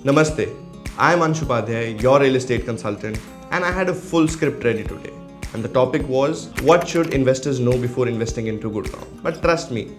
Namaste, I am Anshupadhyay, your real estate consultant, and I had a full script ready today. And the topic was, what should investors know before investing into Gurugram? But trust me,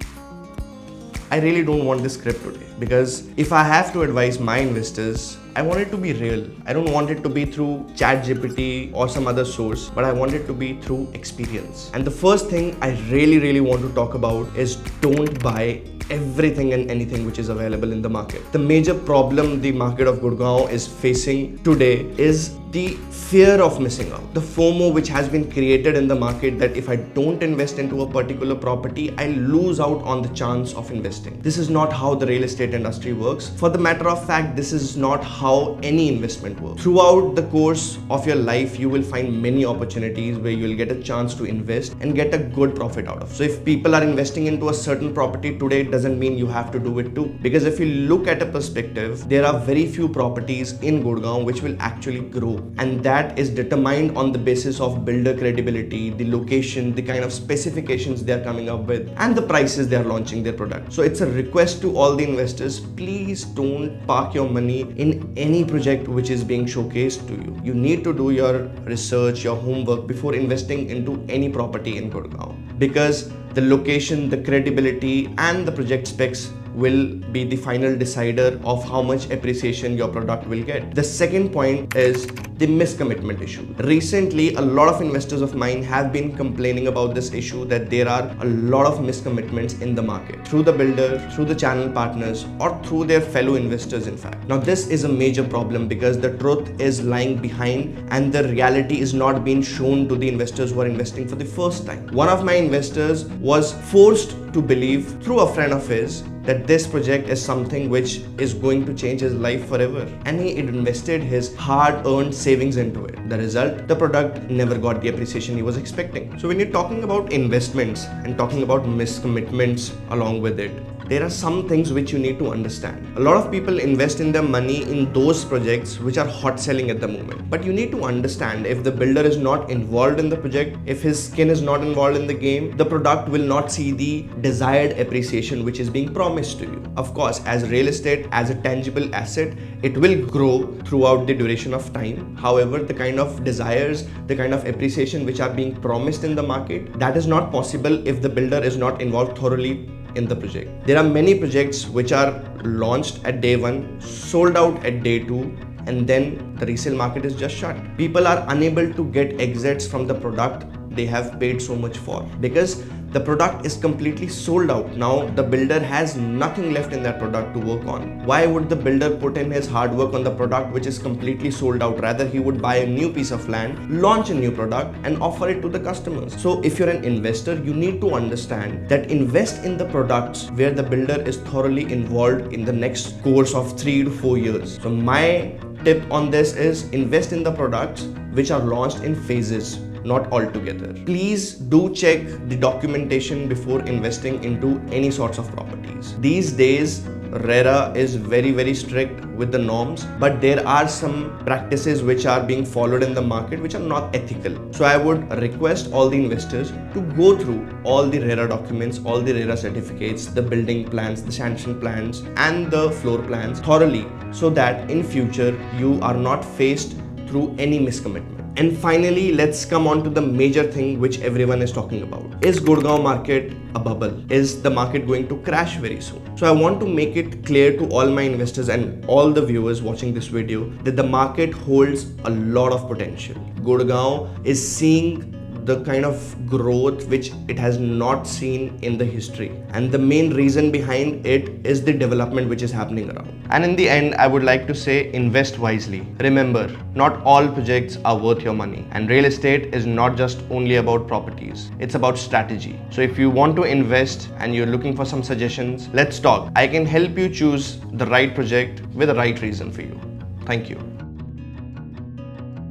I really don't want this script today, because if I have to advise my investors, I want it to be real. I don't want it to be through ChatGPT or some other source, but I want it to be through experience. And the first thing I really want to talk about is don't buy everything and anything which is available in the market. The major problem the market of Gurugram is facing today is the fear of missing out. The FOMO which has been created in the market, that if I don't invest into a particular property, I lose out on the chance of investing. This is not how the real estate industry works. For the matter of fact, this is not how any investment works. Throughout the course of your life, you will find many opportunities where you will get a chance to invest and get a good profit out of. So if people are investing into a certain property today, it doesn't mean you have to do it too. Because if you look at a perspective, there are very few properties in Gurugram which will actually grow. And that is determined on the basis of builder credibility, the location, the kind of specifications they are coming up with, and the prices they are launching their product. So it's a request to all the investors, please don't park your money in any project which is being showcased to you. You need to do your research, your homework before investing into any property in Gurugram, because the location, the credibility, and the project specs will be the final decider of how much appreciation your product will get. The second point is the miscommitment issue. Recently, a lot of investors of mine have been complaining about this issue, that there are a lot of miscommitments in the market through the builder, through the channel partners, or through their fellow investors in fact. Now this is a major problem, because the truth is lying behind and the reality is not being shown to the investors who are investing for the first time. One of my investors was forced to believe through a friend of his that this project is something which is going to change his life forever, and he invested his hard-earned savings into it. The result, the product never got the appreciation he was expecting. So when you're talking about investments and talking about miscommitments along with it, there are some things which you need to understand. A lot of people invest in their money in those projects which are hot selling at the moment. But you need to understand, if the builder is not involved in the project, if his skin is not involved in the game, the product will not see the desired appreciation which is being promised to you. Of course, as real estate, as a tangible asset, it will grow throughout the duration of time. However, the kind of desires, the kind of appreciation which are being promised in the market, that is not possible if the builder is not involved thoroughly in the project. There are many projects which are launched at day 1, sold out at day 2, and then the resale market is just shut. People are unable to get exits from the product they have paid so much for, because the product is completely sold out. Now the builder has nothing left in that product to work on. Why would the builder put in his hard work on the product which is completely sold out? Rather, he would buy a new piece of land, launch a new product, and offer it to the customers. So if you're an investor, you need to understand that invest in the products where the builder is thoroughly involved in the next course of 3 to 4 years. So my tip on this is, invest in the products which are launched in phases, not altogether. Please do check the documentation before investing into any sorts of properties. These days, RERA is very strict with the norms, but there are some practices which are being followed in the market which are not ethical. So I would request all the investors to go through all the RERA documents, all the RERA certificates, the building plans, the sanction plans, and the floor plans thoroughly, so that in future you are not faced through any miscommitment. And finally, let's come on to the major thing which everyone is talking about. Is Gurugram market a bubble? Is the market going to crash very soon? So I want to make it clear to all my investors and all the viewers watching this video that the market holds a lot of potential. Gurugram is seeing the kind of growth which it has not seen in the history, and the main reason behind it is the development which is happening around. And in the end, I would like to say, invest wisely. Remember, not all projects are worth your money, and real estate is not just only about properties, it's about strategy. So if you want to invest and you're looking for some suggestions, let's talk. I can help you choose the right project with the right reason for you. Thank you.